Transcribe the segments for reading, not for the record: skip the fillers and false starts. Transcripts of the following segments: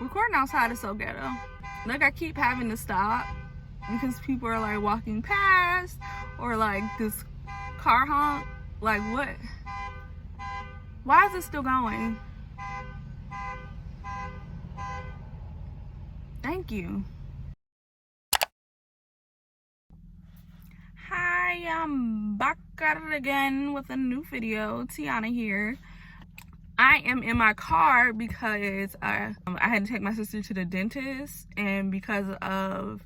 Recording outside is so ghetto. Like, I keep having to stop because people are like walking past, or like this car honk. Like, what? Why is it still going? Thank you. Hi, I'm back at it again with a new video. Tiana here. I am in my car because I had to take my sister to the dentist, and because of,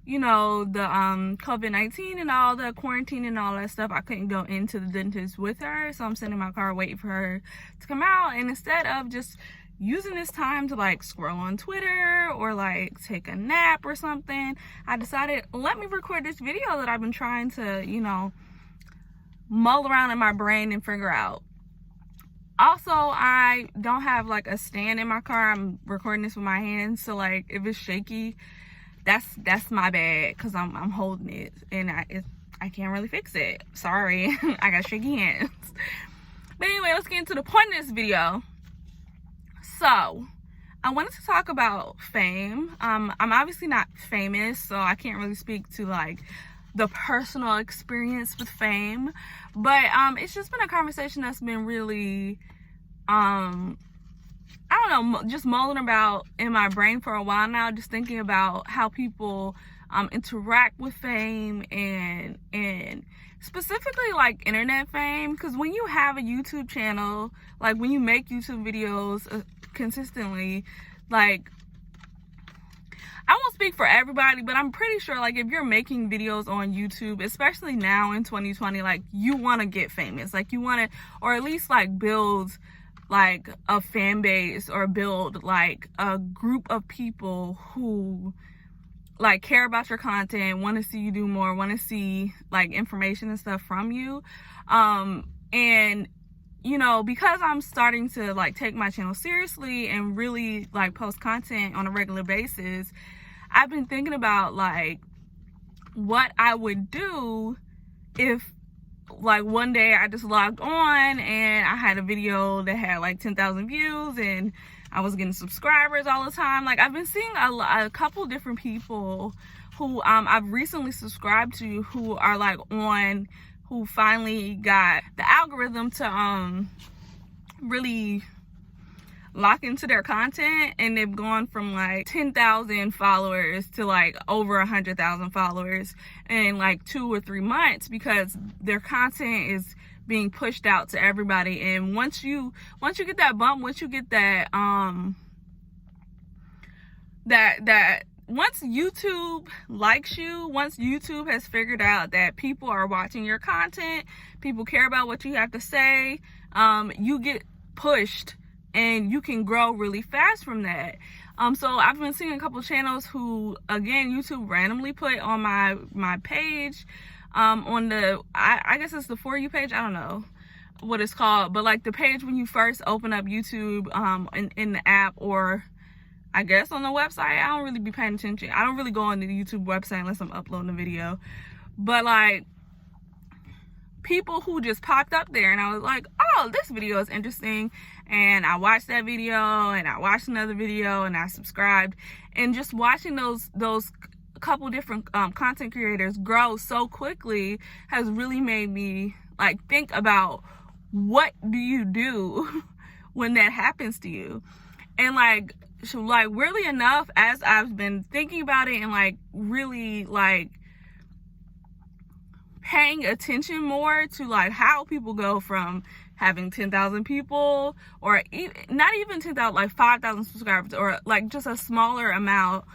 you know, the COVID-19 and all the quarantine and all that stuff, I couldn't go into the dentist with her. So I'm sitting in my car waiting for her to come out, and instead of just using this time to like scroll on Twitter or like take a nap or something, I decided, let me record this video that I've been trying to, you know, mull around in my brain and figure out. Also, I don't have like a stand in my car. I'm recording this with my hands, so like if it's shaky, that's my bad, because I'm holding it and I can't really fix it. Sorry. I got shaky hands. But anyway, let's get into the point of this video. So I wanted to talk about fame. I'm obviously not famous, so I can't really speak to like the personal experience with fame, but it's just been a conversation that's been really I don't know, just mulling about in my brain for a while now, just thinking about how people interact with fame, and specifically like internet fame. Because when you have a YouTube channel, like when you make YouTube videos consistently, like, I won't speak for everybody, but I'm pretty sure like if you're making videos on YouTube, especially now in 2020, like you want to get famous, like you want to, or at least like build like a fan base, or build like a group of people who like care about your content, want to see you do more, want to see like information and stuff from you. And you know, because I'm starting to like take my channel seriously and really like post content on a regular basis, I've been thinking about like what I would do if like one day I just logged on and I had a video that had like 10,000 views and I was getting subscribers all the time. Like, I've been seeing a couple different people who I've recently subscribed to, who are like on, who finally got the algorithm to really lock into their content, and they've gone from like 10,000 followers to like over 100,000 followers in like 2 or 3 months, because their content is being pushed out to everybody. And once you get that bump, once you get that once YouTube likes you, once YouTube has figured out that people are watching your content, people care about what you have to say, you get pushed and you can grow really fast from that. So I've been seeing a couple channels who, again, YouTube randomly put on my page, on the, I guess it's the For You page, I don't know what it's called, but like the page when you first open up YouTube in the app, or I guess on the website. I don't really be paying attention. I don't really go on the YouTube website unless I'm uploading a video. But like, people who just popped up there, and I was like, oh, this video is interesting, and I watched that video, and I watched another video, and I subscribed. And just watching those couple different content creators grow so quickly has really made me like think about, what do you do when that happens to you? And like weirdly enough, as I've been thinking about it and like really like paying attention more to like how people go from having 10,000 people, or not even 10,000, like 5,000 subscribers, or like just a smaller amount,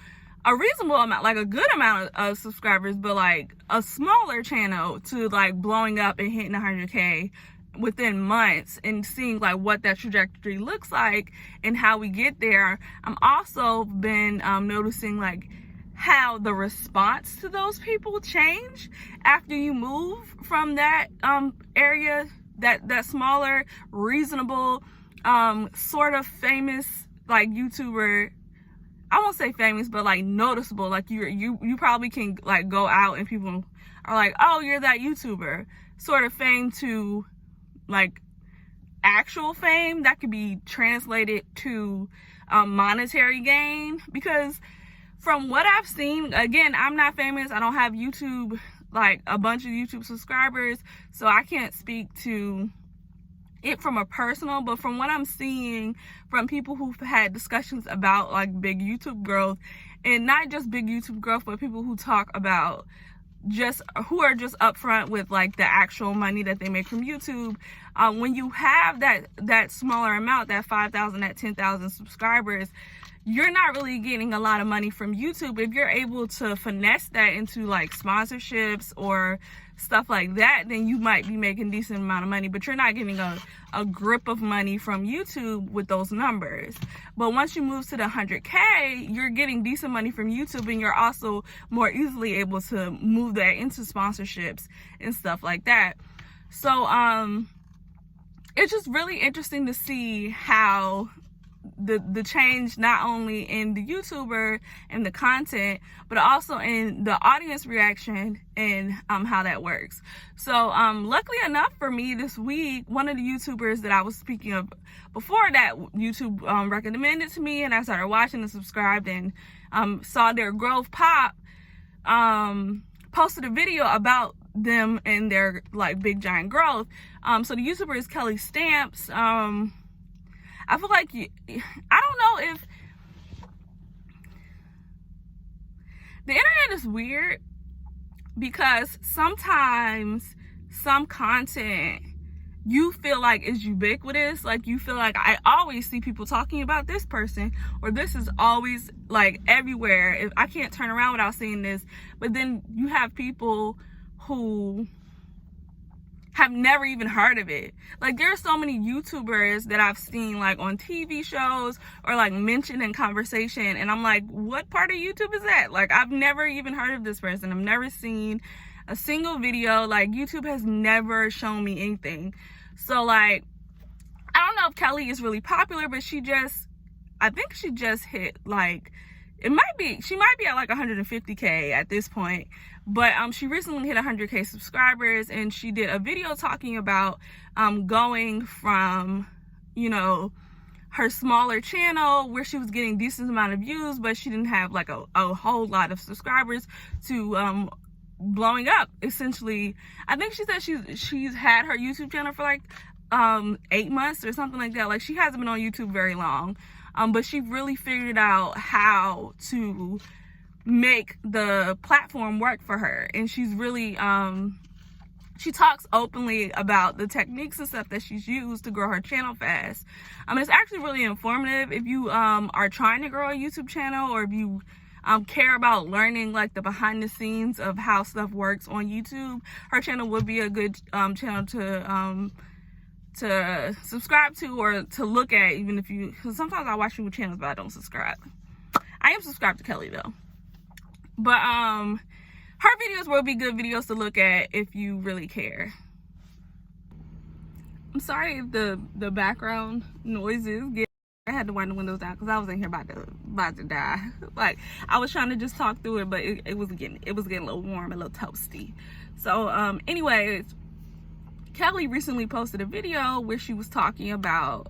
a reasonable amount, like a good amount of subscribers, but like a smaller channel, to like blowing up and hitting 100K within months, and seeing like what that trajectory looks like and how we get there. I'm also been noticing like how the response to those people change after you move from that area, that smaller, reasonable, sort of famous like YouTuber. I won't say famous, but like noticeable. Like you probably can like go out and people are like, oh, you're that YouTuber, sort of fame, to like actual fame that could be translated to monetary gain. Because from what I've seen, again, I'm not famous. I don't have YouTube, like a bunch of YouTube subscribers, so I can't speak to it from a personal, but from what I'm seeing from people who've had discussions about like big YouTube growth, and not just big YouTube growth, but people who talk about who are just upfront with like the actual money that they make from YouTube. When you have that smaller amount, that 5,000, that 10,000 subscribers, you're not really getting a lot of money from YouTube. If you're able to finesse that into like sponsorships or stuff like that, then you might be making a decent amount of money, but you're not getting a grip of money from YouTube with those numbers. But once you move to the 100K, you're getting decent money from YouTube, and you're also more easily able to move that into sponsorships and stuff like that. So it's just really interesting to see how the change, not only in the YouTuber and the content, but also in the audience reaction and how that works. So luckily enough for me this week, one of the YouTubers that I was speaking of before that YouTube recommended to me, and I started watching and subscribed and saw their growth pop, posted a video about them and their like big giant growth. So the YouTuber is Kelly Stamps. I feel like I don't know if the internet is weird, because sometimes some content you feel like is ubiquitous. Like you feel like I always see people talking about this person, or this is always like everywhere. If I can't turn around without seeing this. But then you have people who have never even heard of it. Like there are so many YouTubers that I've seen like on TV shows or like mentioned in conversation, and I'm like, what part of YouTube is that? Like I've never even heard of this person. I've never seen a single video. Like YouTube has never shown me anything. So like, I don't know if Kelly is really popular, but I think she just hit like, she might be at like 150K at this point, but she recently hit 100K subscribers, and she did a video talking about going from, you know, her smaller channel where she was getting decent amount of views, but she didn't have like a whole lot of subscribers, to blowing up essentially. I think she said she's had her YouTube channel for like 8 months or something like that. Like she hasn't been on YouTube very long. But she really figured out how to make the platform work for her. And she's really, she talks openly about the techniques and stuff that she's used to grow her channel fast. It's actually really informative if you are trying to grow a YouTube channel, or if you care about learning like the behind the scenes of how stuff works on YouTube. Her channel would be a good channel to subscribe to, or to look at, even if you, because sometimes I watch people channels but I don't subscribe. I am subscribed to Kelly though, but her videos will be good videos to look at if you really care. I'm sorry if the background noises get, I had to wind the windows down because I was in here about to die. Like I was trying to just talk through it, but it was getting a little warm, a little toasty. So anyways, Kelly recently posted a video where she was talking about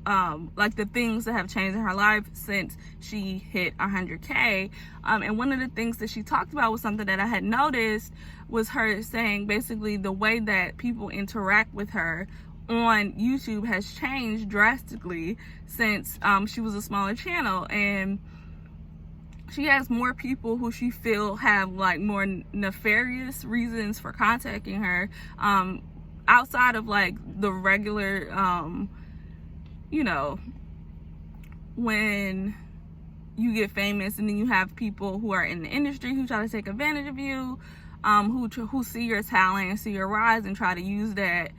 like the things that have changed in her life since she hit 100K. And one of the things that she talked about was something that I had noticed, was her saying basically the way that people interact with her on YouTube has changed drastically since she was a smaller channel. And she has more people who she feel have like more nefarious reasons for contacting her, outside of like the regular, you know, when you get famous and then you have people who are in the industry who try to take advantage of you, who see your talent and see your rise and try to use that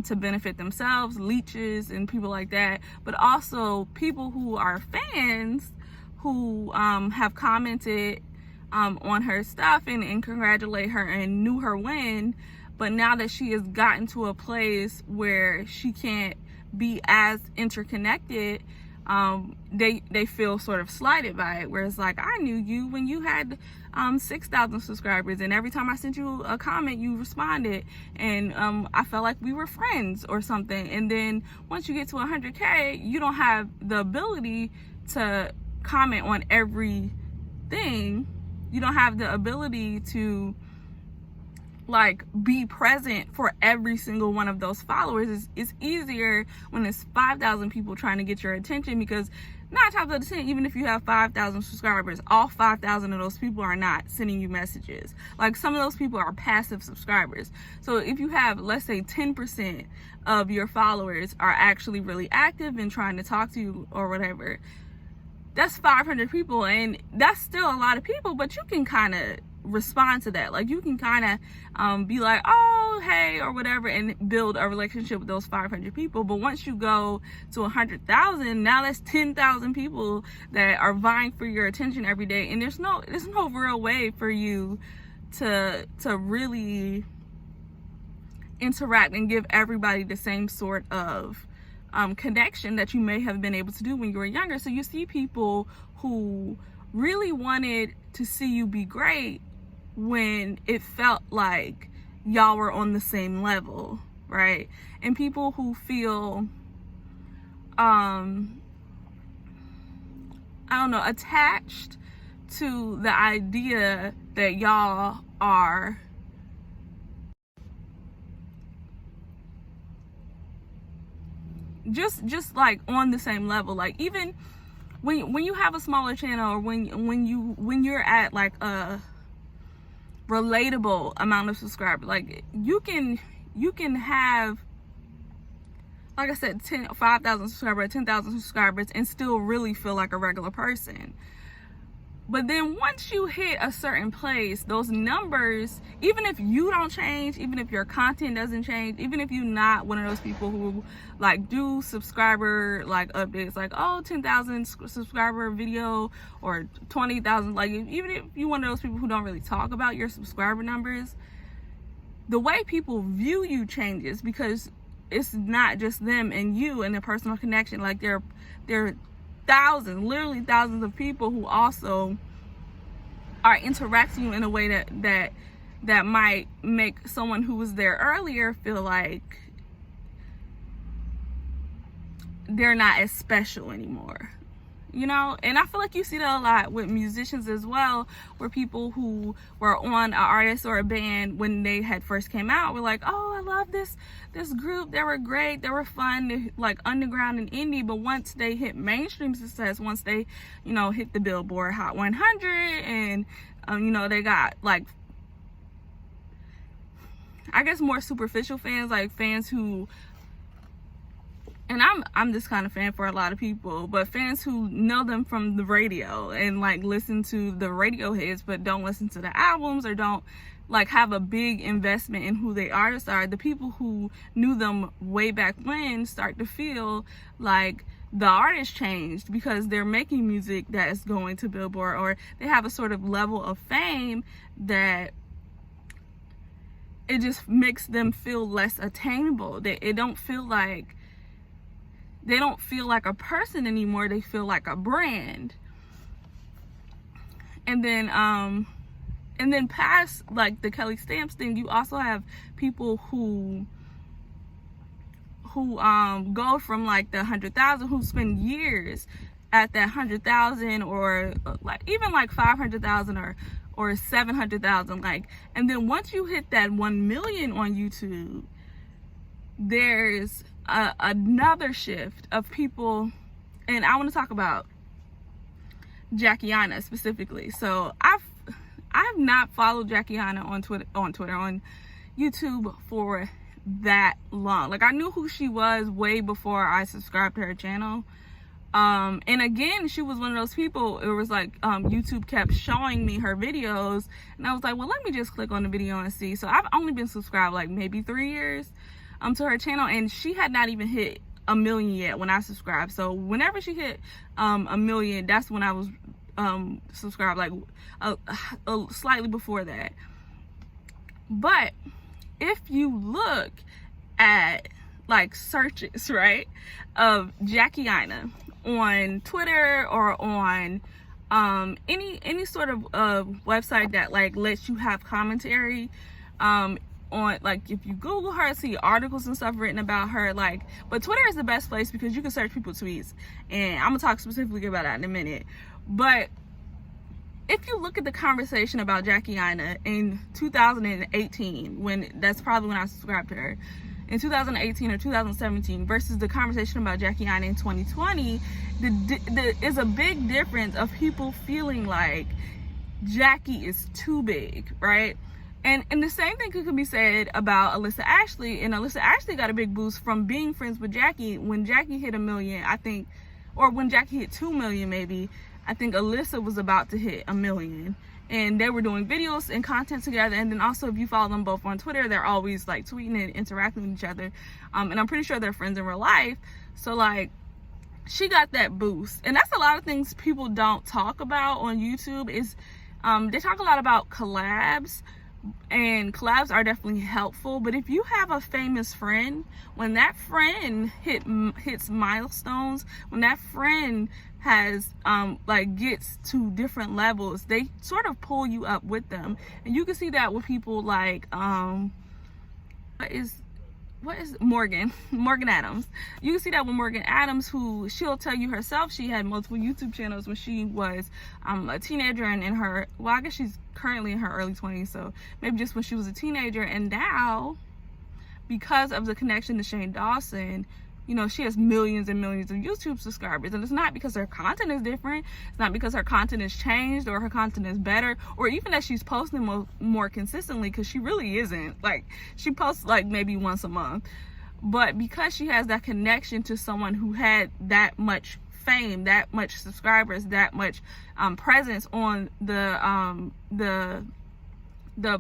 to benefit themselves, leeches and people like that. But also people who are fans who have commented on her stuff and congratulate her and knew her win. But now that she has gotten to a place where she can't be as interconnected they feel sort of slighted by it. Whereas like, I knew you when you had 6,000 subscribers, and every time I sent you a comment, you responded, and I felt like we were friends or something. And then once you get to 100K, you don't have the ability to comment on everything. You don't have the ability to like be present for every single one of those followers. It's easier when it's 5,000 people trying to get your attention, because 9 times out of 10, even if you have 5,000 subscribers, all 5,000 of those people are not sending you messages. Like, some of those people are passive subscribers. So if you have, let's say 10% of your followers are actually really active and trying to talk to you or whatever, that's 500 people, and that's still a lot of people. But you can kind of respond to that. Like, you can kind of be like, oh, hey, or whatever, and build a relationship with those 500 people. But once you go to 100,000, now that's 10,000 people that are vying for your attention every day, and there's no real way for you to really interact and give everybody the same sort of connection that you may have been able to do when you were younger. So you see people who really wanted to see you be great when it felt like y'all were on the same level, right? And people who feel I don't know, attached to the idea that y'all are just like on the same level. Like, even when you have a smaller channel, or when you're at like a relatable amount of subscribers, like you can have, like I said, 5,000 subscribers, 10,000 subscribers, and still really feel like a regular person. But then once you hit a certain place, those numbers, even if you don't change, even if your content doesn't change, even if you're not one of those people who like do subscriber like updates, like, oh, 10,000 subscriber video or 20,000, like, even if you're one of those people who don't really talk about your subscriber numbers, the way people view you changes, because it's not just them and you and the personal connection. Like, there are thousands, literally thousands of people who also are interacting you in a way that might make someone who was there earlier feel like they're not as special anymore, you know? And I feel like you see that a lot with musicians as well, where people who were on an artist or a band when they had first came out were like, oh, I love this group, they were great, they were fun, they, like, underground and indie. But once they hit mainstream success, once they, you know, hit the Billboard Hot 100, and you know, they got like, I guess, more superficial fans, like fans who, and I'm this kind of fan for a lot of people, but fans who know them from the radio and like listen to the radio hits but don't listen to the albums, or don't like have a big investment in who the artists are. The people who knew them way back when start to feel like the artist changed because they're making music that is going to Billboard, or they have a sort of level of fame that it just makes them feel less attainable. They don't feel like a person anymore. They feel like a brand. And then past like the Kelly Stamps thing, you also have people who go from like the 100,000, who spend years at that 100,000, or like even like 500,000 or 700,000, like, and then once you hit that 1 million on YouTube, there's another shift of people. And I want to talk about Aina specifically. So I've not followed Aina on YouTube for that long. Like, I knew who she was way before I subscribed to her channel. And again, she was one of those people, it was like YouTube kept showing me her videos, and I was like, well, let me just click on the video and see. So I've only been subscribed like maybe 3 years to her channel, and she had not even hit 1 million yet when I subscribed. So whenever she hit 1 million, that's when I was subscribed, like slightly before that. But if you look at like searches, right, of Aina, on Twitter or on any sort of website that like lets you have commentary on, like, if you Google her, see articles and stuff written about her, like. But Twitter is the best place because you can search people's tweets, and I'm gonna talk specifically about that in a minute. But if you look at the conversation about Jackie Aina in 2018, when that's probably when I subscribed to her, in 2018 or 2017, versus the conversation about Jackie Aina in 2020, is a big difference of people feeling like Jackie is too big, right? And the same thing could be said about Alyssa Ashley. And Alyssa Ashley got a big boost from being friends with Jackie. When Jackie hit 1 million, I think, or when Jackie hit 2 million maybe, I think Alyssa was about to hit 1 million. And they were doing videos and content together. And then also, if you follow them both on Twitter, they're always like tweeting and interacting with each other. And I'm pretty sure they're friends in real life. So like, she got that boost. And that's a lot of things people don't talk about on YouTube is they talk a lot about collabs. And collabs are definitely helpful, but if you have a famous friend, when that friend hits milestones, when that friend has like gets to different levels, they sort of pull you up with them. And you can see that with people like what is Morgan Adams. You can see that with Morgan Adams, who she'll tell you herself she had multiple YouTube channels when she was a teenager and in her, well, I guess she's currently in her early 20s, so maybe just when she was a teenager. And now, because of the connection to Shane Dawson, you know, she has millions and millions of YouTube subscribers. And it's not because her content is different. It's not because her content has changed or her content is better, or even that she's posting more consistently, because she really isn't. Like, she posts like maybe once a month. But because she has that connection to someone who had that much fame, that much subscribers, that much presence on the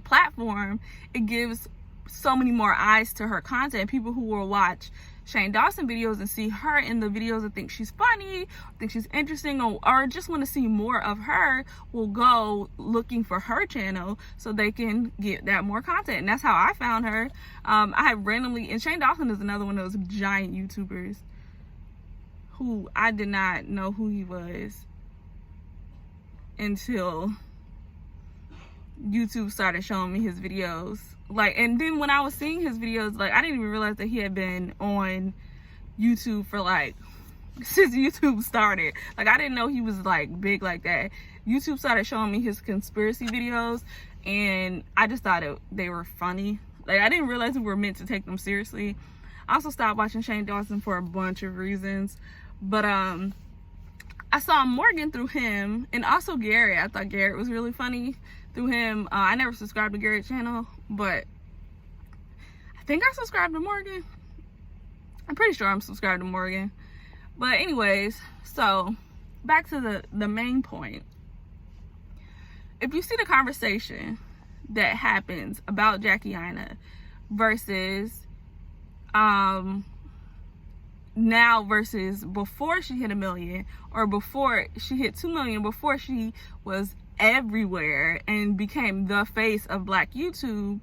platform, it gives so many more eyes to her content. People who will watch Shane Dawson videos and see her in the videos and think she's funny, think she's interesting, or just want to see more of her, will go looking for her channel so they can get that more content. And that's how I found her. I had randomly, and Shane Dawson is another one of those giant YouTubers who I did not know who he was until YouTube started showing me his videos. Like, and then when I was seeing his videos, like, I didn't even realize that he had been on YouTube for like since YouTube started. Like, I didn't know he was like big like that. YouTube started showing me his conspiracy videos, and I just thought they were funny. Like, I didn't realize we were meant to take them seriously. I also stopped watching Shane Dawson for a bunch of reasons, but I saw Morgan through him, and also Garrett. I thought Garrett was really funny through him. I never subscribed to Garrett's channel, but I think I subscribed to Morgan. I'm pretty sure I'm subscribed to Morgan. But anyways, so back to the main point. If you see the conversation that happens about Jackie Aina versus now versus before she hit 1 million, or before she hit 2 million, before she was everywhere and became the face of Black YouTube,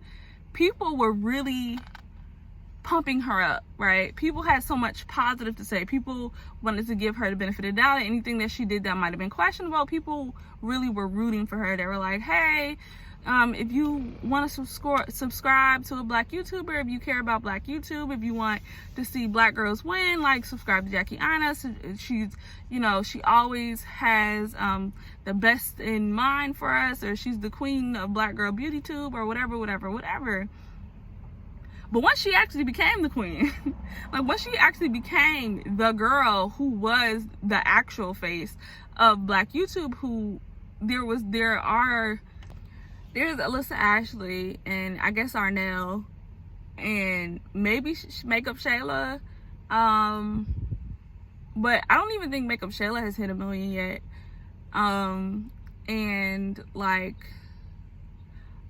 people were really pumping her up, right? People had so much positive to say. People wanted to give her the benefit of the doubt. Anything that she did that might have been questionable, people really were rooting for her. They were like, hey, if you want to subscribe to a Black YouTuber, if you care about Black YouTube, if you want to see Black girls win, like, subscribe to Jackie Aina. She's, you know, she always has the best in mind for us, or she's the queen of Black girl beauty tube, or whatever. But once she actually became the queen, like once she actually became the girl who was the actual face of Black YouTube, who there's Alyssa Ashley, and I guess Arnell, and maybe Makeup Shayla, but I don't even think Makeup Shayla has hit 1 million yet. And like,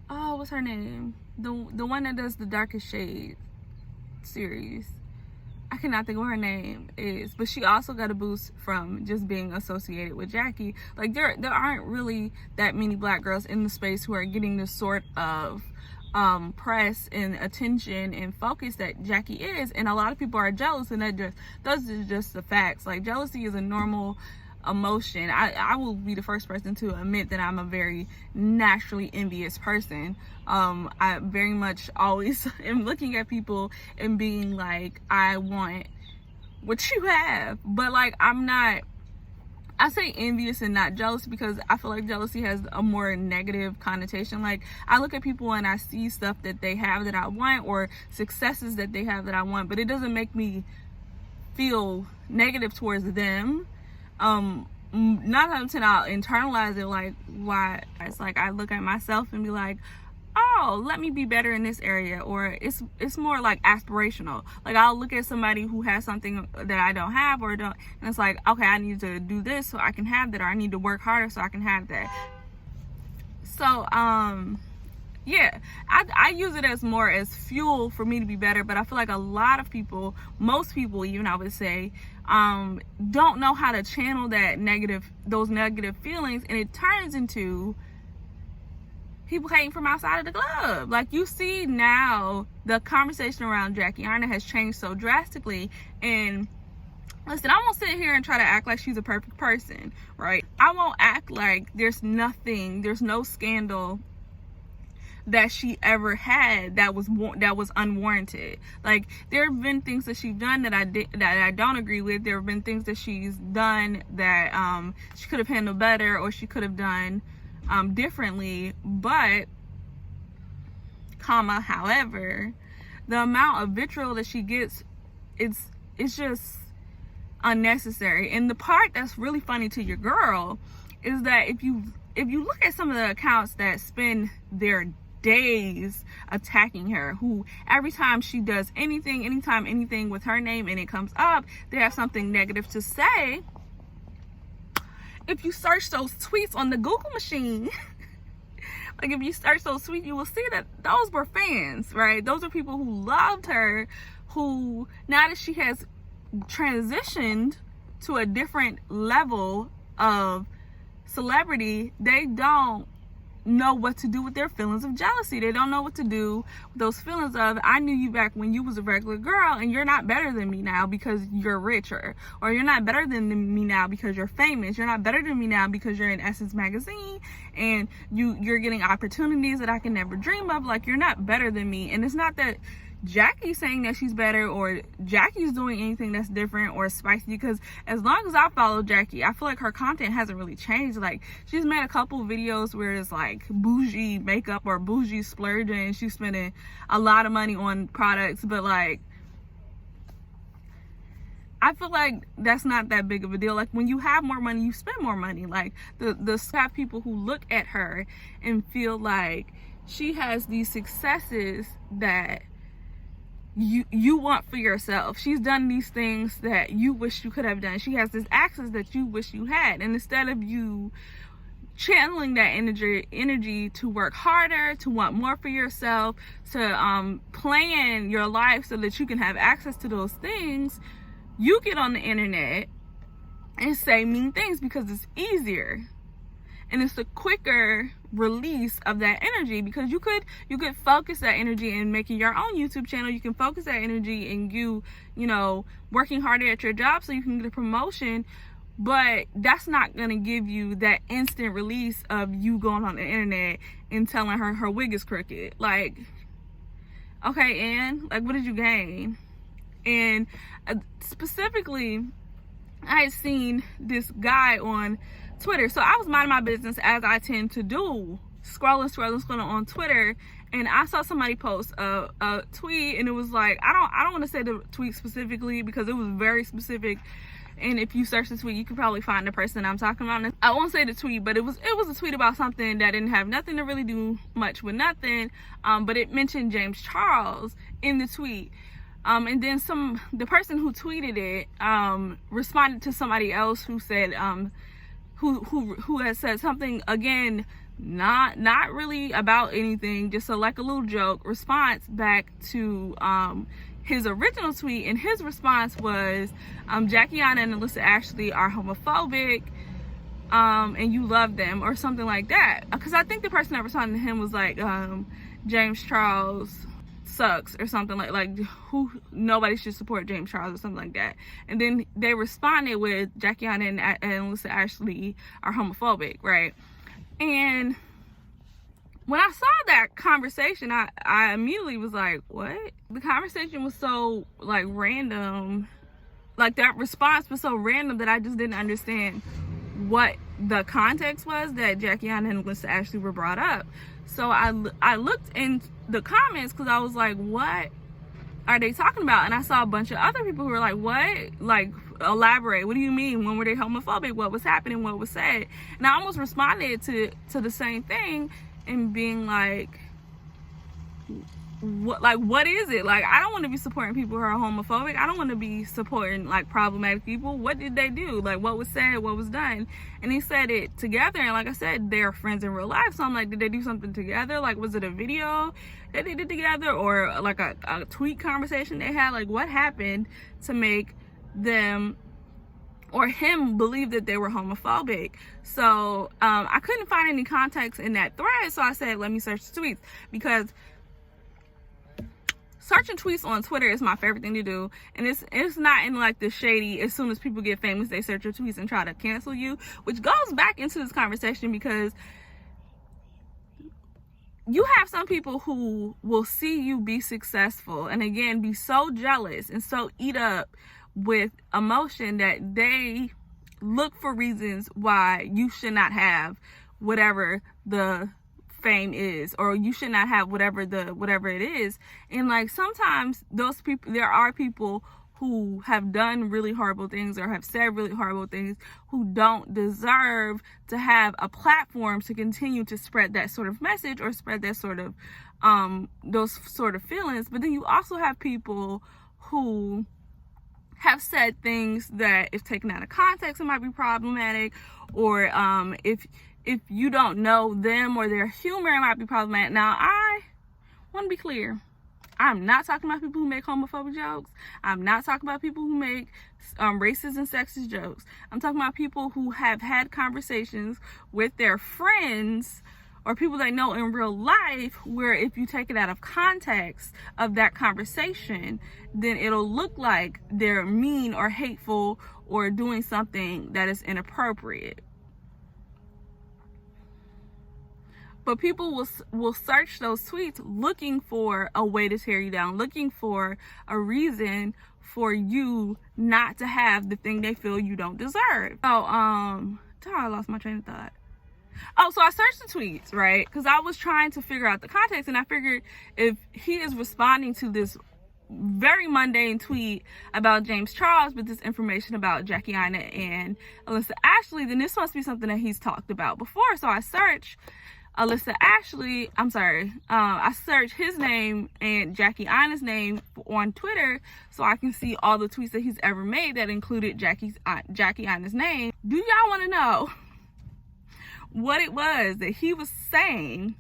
oh, what's her name? The one that does the Darkest Shade series. I cannot think of what her name is, but she also got a boost from just being associated with Jackie. Like, there aren't really that many Black girls in the space who are getting this sort of press and attention and focus that Jackie is, and a lot of people are jealous, and those are just the facts. Like, jealousy is a normal emotion. I will be the first person to admit that I'm a very naturally envious person. I very much always am looking at people and being like, I want what you have, but like, I'm not, I say envious and not jealous because I feel like jealousy has a more negative connotation. Like, I look at people and I see stuff that they have that I want, or successes that they have that I want, but it doesn't make me feel negative towards them. 9 out of 10 I'll internalize it. Like, why? It's like I look at myself and be like, oh, let me be better in this area. Or it's more like aspirational. Like, I'll look at somebody who has something that I don't have or don't, and it's like, okay, I need to do this so I can have that, or I need to work harder so I can have that. So yeah, I use it as more as fuel for me to be better. But I feel like a lot of people, most people even, I would say, don't know how to channel those negative feelings, and it turns into people hating from outside of the club. Like, you see now the conversation around Jackie Aina has changed so drastically. And listen, I won't sit here and try to act like she's a perfect person, right? I won't act like there's no scandal that she ever had that was unwarranted. Like, there have been things that she's done that I don't agree with. There have been things that she's done that she could have handled better, or she could have done differently. But however, the amount of vitriol that she gets, it's just unnecessary. And the part that's really funny to your girl is that if you look at some of the accounts that spend their days attacking her, who every time she does anything with her name and it comes up, they have something negative to say. If you search those tweets on the Google machine, like, if you search those tweets, you will see that those were fans, right? Those are people who loved her, who, now that she has transitioned to a different level of celebrity, they don't know what to do with their feelings of jealousy. They don't know what to do with those feelings of, I knew you back when you was a regular girl, and you're not better than me now because you're richer, or you're not better than me now because you're famous, you're not better than me now because you're in Essence magazine and you're getting opportunities that I can never dream of. Like, you're not better than me. And it's not that Jackie's saying that she's better, or Jackie's doing anything that's different or spicy, because as long as I follow Jackie, I feel like her content hasn't really changed. Like, she's made a couple videos where it's like bougie makeup or bougie splurging, she's spending a lot of money on products, but like, I feel like that's not that big of a deal. Like, when you have more money, you spend more money. Like, the have people who look at her and feel like she has these successes that you want for yourself. She's done these things that you wish you could have done. She has this access that you wish you had. And instead of you channeling that energy to work harder, to want more for yourself, to plan your life so that you can have access to those things, you get on the internet and say mean things because it's easier. And it's a quicker release of that energy, because you could focus that energy in making your own YouTube channel. You can focus that energy in you know, working harder at your job so you can get a promotion. But that's not going to give you that instant release of you going on the internet and telling her wig is crooked. Like, okay, Ann, like, what did you gain? And specifically, I had seen this guy on Twitter. So I was minding my business, as I tend to do, scrolling on Twitter, and I saw somebody post a tweet, and it was like, I don't want to say the tweet specifically because it was very specific, and if you search the tweet, you could probably find the person I'm talking about. I won't say the tweet, but it was a tweet about something that didn't have nothing to really do much with nothing, but it mentioned James Charles in the tweet. And then the person who tweeted it responded to somebody else who said who has said something, again, not really about anything, just like a little joke response back to his original tweet. And his response was, Jackie Aina and Alyssa Ashley are homophobic, and you love them, or something like that. Because I think the person that responded to him was like, James Charles sucks or something like who nobody should support James Charles or something like that. And then they responded with Jackie Aina and Alyssa Ashley are homophobic, right? And when I saw that conversation, I immediately was like, what? The conversation was so like random, like that response was so random that I just didn't understand what the context was that Jackie Aina and Alyssa Ashley were brought up. So I looked in the comments because I was like, what are they talking about? And I saw a bunch of other people who were like, what? Like, elaborate. What do you mean? When were they homophobic? What was happening? What was said? And I almost responded to the same thing and being like, what is it? Like, I don't want to be supporting people who are homophobic. I don't want to be supporting like problematic people. What did they do? Like, what was said? What was done? And he said it together, and like I said, they're friends in real life. So I'm like, did they do something together? Like, was it a video that they did together, or like a tweet conversation they had? Like, what happened to make them or him believe that they were homophobic? So I couldn't find any context in that thread, so I said, let me search the tweets, because searching tweets on Twitter is my favorite thing to do. And it's not in like the shady, as soon as people get famous, they search your tweets and try to cancel you, which goes back into this conversation, because you have some people who will see you be successful and again be so jealous and so eat up with emotion that they look for reasons why you should not have whatever the fame is, or you should not have whatever it is. And like, sometimes those people, there are people who have done really horrible things or have said really horrible things who don't deserve to have a platform to continue to spread that sort of message or spread that sort of those sort of feelings. But then you also have people who have said things that, if taken out of context, it might be problematic, or if you don't know them or their humor, it might be problematic. Now, I want to be clear. I'm not talking about people who make homophobic jokes. I'm not talking about people who make racist and sexist jokes. I'm talking about people who have had conversations with their friends or people they know in real life, where if you take it out of context of that conversation, then it'll look like they're mean or hateful or doing something that is inappropriate. But people will search those tweets looking for a way to tear you down, looking for a reason for you not to have the thing they feel you don't deserve. So, I lost my train of thought. Oh, so I searched the tweets, right? Because I was trying to figure out the context, and I figured if he is responding to this very mundane tweet about James Charles with this information about Jackie Aina and Alyssa Ashley, then this must be something that he's talked about before. So I searched Alyssa Ashley, I searched his name and Jackie Aina's name on Twitter so I can see all the tweets that he's ever made that included Jackie Aina's name. Do y'all want to know what it was that he was saying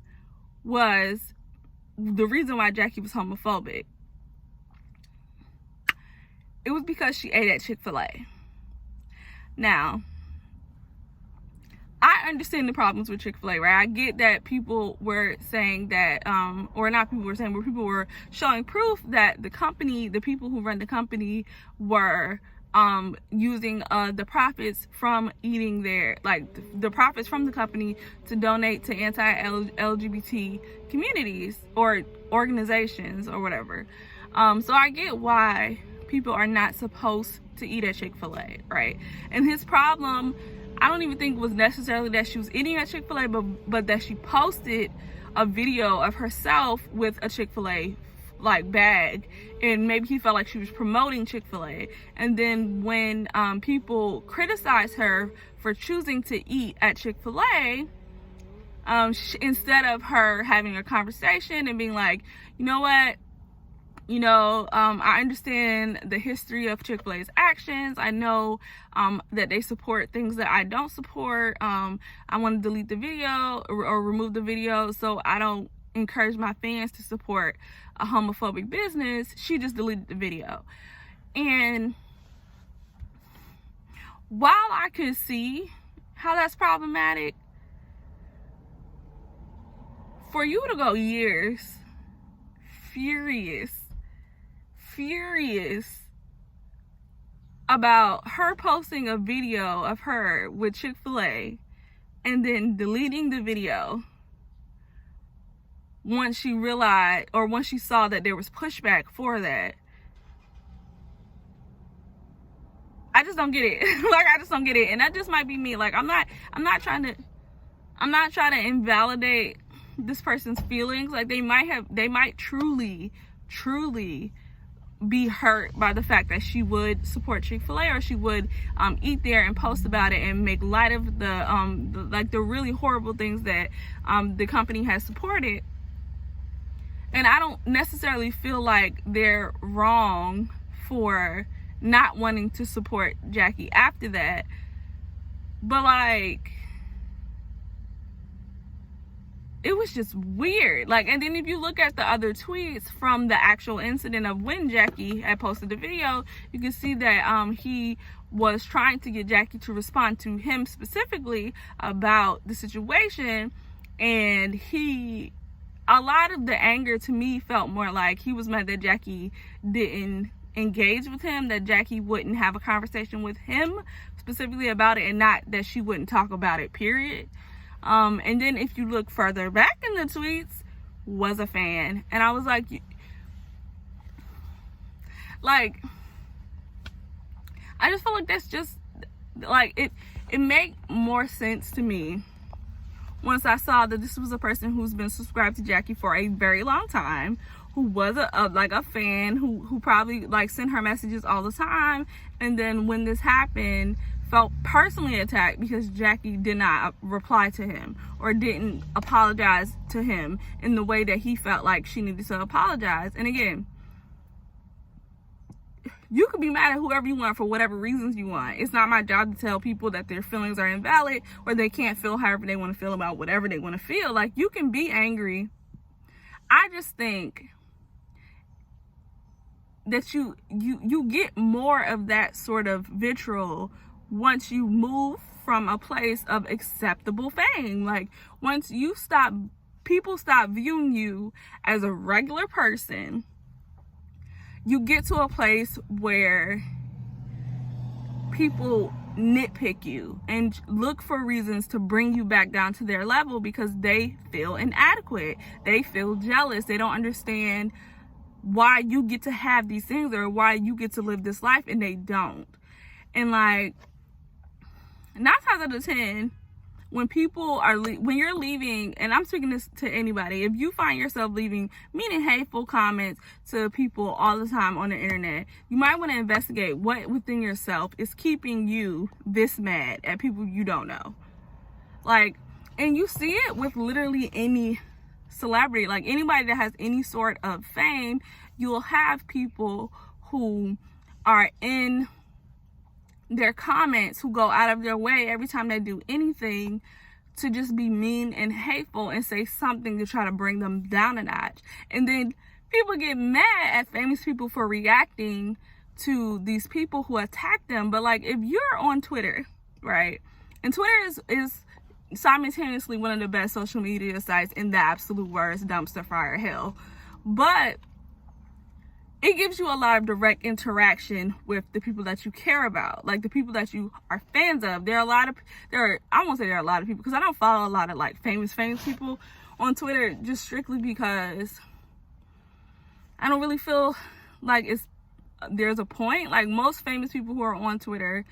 was the reason why Jackie was homophobic? It was because she ate at Chick-fil-A. Now, I understand the problems with Chick-fil-A, right? I get that people were saying that, or not people were saying, but people were showing proof that the company, the people who run the company were using the profits from eating the profits from the company to donate to anti-LGBT communities or organizations or whatever. So I get why people are not supposed to eat at Chick-fil-A, right? And his problem, I don't even think was necessarily that she was eating at Chick-fil-A, but that she posted a video of herself with a Chick-fil-A like bag, and maybe he felt like she was promoting Chick-fil-A. And then when people criticized her for choosing to eat at Chick-fil-A, instead of her having a conversation and being like, you know what, I understand the history of Chick-fil-A's actions. I know that they support things that I don't support. I want to delete the video or remove the video so I don't encourage my fans to support a homophobic business. She just deleted the video. And while I could see how that's problematic, for you to go years furious about her posting a video of her with Chick-fil-A and then deleting the video once she realized, or once she saw that there was pushback for that. I just don't get it. Like, I just don't get it. And that just might be me. Like, I'm not trying to invalidate this person's feelings. Like, they might truly be hurt by the fact that she would support Chick-fil-A, or she would eat there and post about it and make light of the really horrible things that the company has supported. And I don't necessarily feel like they're wrong for not wanting to support Jackie after that. But like, it was just weird. Like, and then if you look at the other tweets from the actual incident of when Jackie had posted the video, you can see that he was trying to get Jackie to respond to him specifically about the situation. And a lot of the anger to me felt more like he was mad that Jackie didn't engage with him, that Jackie wouldn't have a conversation with him specifically about it, and not that she wouldn't talk about it, period. And then if you look further back in the tweets, was a fan. And I was like, I just feel like that's just, like, it made more sense to me once I saw that this was a person who's been subscribed to Jackie for a very long time, who was a fan, who probably like sent her messages all the time, and then when this happened, felt personally attacked because Jackie did not reply to him or didn't apologize to him in the way that he felt like she needed to apologize. And again, you could be mad at whoever you want for whatever reasons you want. It's not my job to tell people that their feelings are invalid or they can't feel however they want to feel about whatever they want to feel. Like, you can be angry. I just think that you get more of that sort of vitriol once you move from a place of acceptable fame. Like, once people stop viewing you as a regular person, you get to a place where people nitpick you and look for reasons to bring you back down to their level because they feel inadequate. They feel jealous. They don't understand why you get to have these things or why you get to live this life and they don't. And like, 9 times out of 10, when you're leaving, and I'm speaking this to anybody, if you find yourself leaving mean and hateful comments to people all the time on the internet, you might want to investigate what within yourself is keeping you this mad at people you don't know. Like, and you see it with literally any celebrity, like anybody that has any sort of fame. You'll have people who are in their comments who go out of their way every time they do anything to just be mean and hateful and say something to try to bring them down a notch. And then people get mad at famous people for reacting to these people who attack them. But like, if you're on Twitter, right, and Twitter is simultaneously one of the best social media sites in the absolute worst dumpster fire hell, but it gives you a lot of direct interaction with the people that you care about, like the people that you are fans of. I won't say there are a lot of people, because I don't follow a lot of like famous people on Twitter, just strictly because I don't really feel like there's a point. Like, most famous people who are on Twitter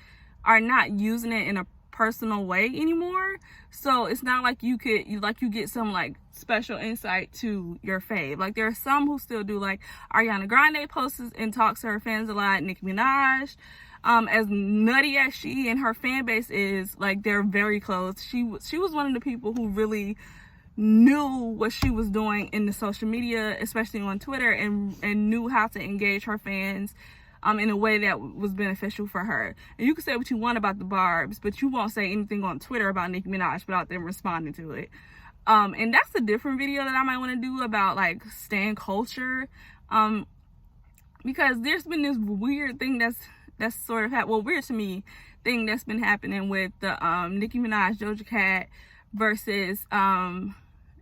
are not using it in a personal way anymore, so it's not like you get some like special insight to your fave. Like, there are some who still do, like Ariana Grande posts and talks to her fans a lot. Nicki Minaj, as nutty as she and her fan base is, like, they're very close. She was one of the people who really knew what she was doing in the social media, especially on Twitter, and knew how to engage her fans in a way that was beneficial for her. And you can say what you want about the Barbs, but you won't say anything on Twitter about Nicki Minaj without them responding to it. And that's a different video that I might want to do about like stan culture, because there's been this weird thing that's sort of weird to me, thing that's been happening with the Nicki Minaj Doja Cat versus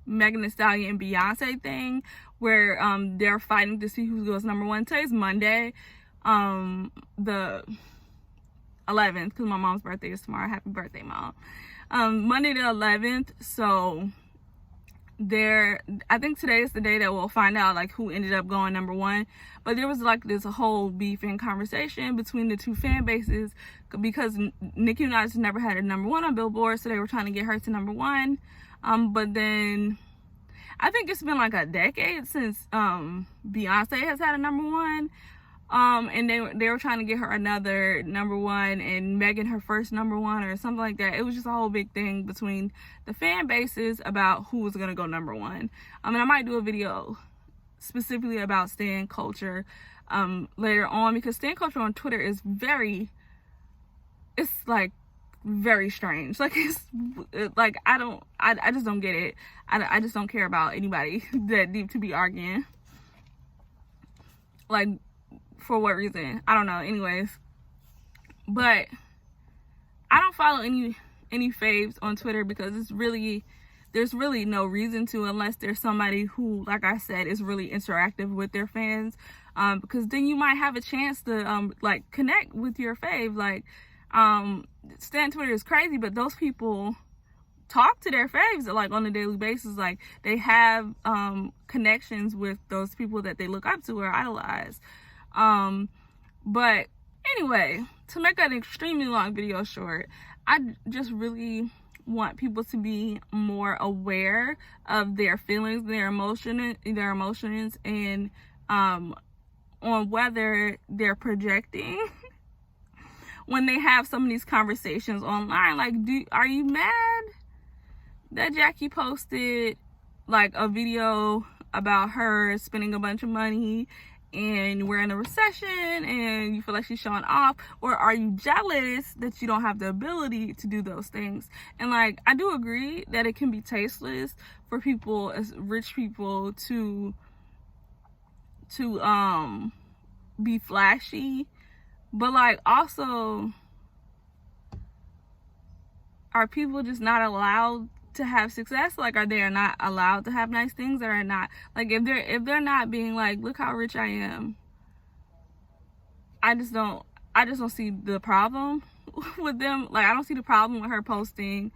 Megan Thee Stallion and Beyonce thing, where they're fighting to see who goes #1. Today's Monday, the 11th, because my mom's birthday is tomorrow. Happy birthday, Mom. Monday the 11th. So I think today is the day that we'll find out like who ended up going #1. But there was like this whole beef and conversation between the two fan bases, because Nicki Minaj never had a #1 on Billboard, so they were trying to get her to #1. But then I think it's been like a decade since Beyonce has had a #1. And they were trying to get her another #1, and Megan her first #1 or something like that. It was just a whole big thing between the fan bases about who was gonna go #1. And I might do a video specifically about stan culture later on, because stan culture on Twitter is it's like very strange. Like, it's like I just don't get it. I just don't care about anybody that deep to be arguing. Like, for what reason? I don't know. Anyways, but I don't follow any faves on Twitter, because there's really no reason to, unless there's somebody who, like I said, is really interactive with their fans, because then you might have a chance to like connect with your fave. Like, stan Twitter is crazy, but those people talk to their faves like on a daily basis. Like, they have connections with those people that they look up to or idolize. But anyway, to make an extremely long video short, I just really want people to be more aware of their feelings, their emotions, and on whether they're projecting when they have some of these conversations online. Like, are you mad that Jackie posted like a video about her spending a bunch of money and we're in a recession and you feel like she's showing off? Or are you jealous that you don't have the ability to do those things? And like, I do agree that it can be tasteless for people, as rich people, to be flashy, but like, also, are people just not allowed to have success? Like, are they not allowed to have nice things, or are not, like, if they're not being like, look how rich I am, I just don't see the problem with them. Like, I don't see the problem with her posting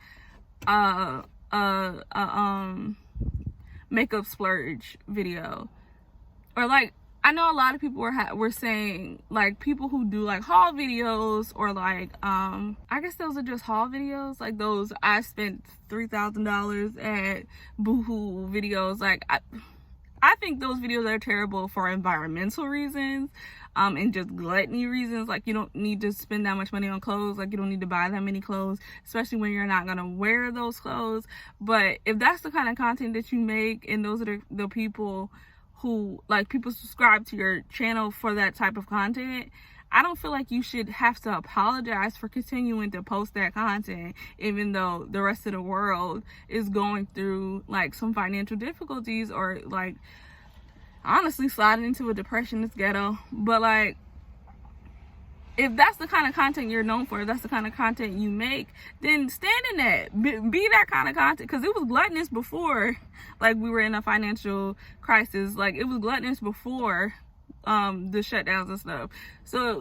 makeup splurge video. Or like, I know a lot of people were saying, like, people who do like haul videos, or like I guess those are just haul videos, like those I spent $3,000 at Boohoo videos. Like, I think those videos are terrible for environmental reasons, and just gluttony reasons. Like, you don't need to spend that much money on clothes. Like, you don't need to buy that many clothes, especially when you're not gonna wear those clothes. But if that's the kind of content that you make, and those are the people who, like, people subscribe to your channel for that type of content, I don't feel like you should have to apologize for continuing to post that content, even though the rest of the world is going through like some financial difficulties, or like honestly sliding into a depression. It's ghetto. But like, if that's the kind of content you're known for, if that's the kind of content you make, then stand in that. Be that kind of content. Because it was gluttonous before, like, we were in a financial crisis. Like, it was gluttonous before the shutdowns and stuff. So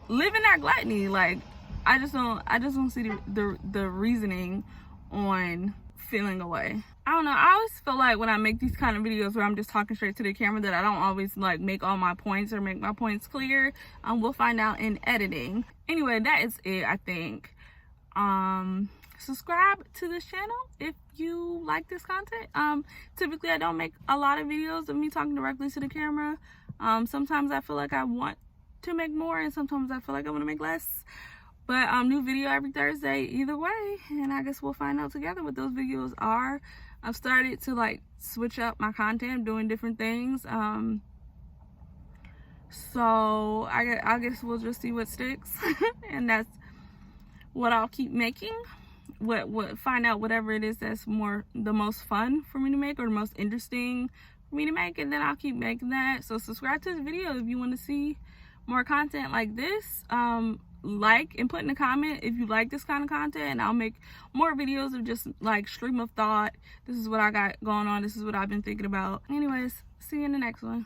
live in that gluttony. Like, I just don't see the reasoning on feeling away. I don't know. I always feel like when I make these kind of videos where I'm just talking straight to the camera, that I don't always like make all my points or make my points clear. We'll find out in editing. Anyway, that is it, I think. Subscribe to this channel if you like this content. Typically I don't make a lot of videos of me talking directly to the camera. Sometimes I feel like I want to make more, and sometimes I feel like I want to make less. But new video every Thursday either way, and I guess we'll find out together what those videos are. I've started to like switch up my content, doing different things. So I guess we'll just see what sticks. And that's what I'll keep making. Find out whatever it is that's the most fun for me to make, or the most interesting for me to make, and then I'll keep making that. So subscribe to the video if you want to see more content like this. like and put in a comment if you like this kind of content, and I'll make more videos of just like stream of thought. This is what I got going on. This is what I've been thinking about. Anyways, see you in the next one.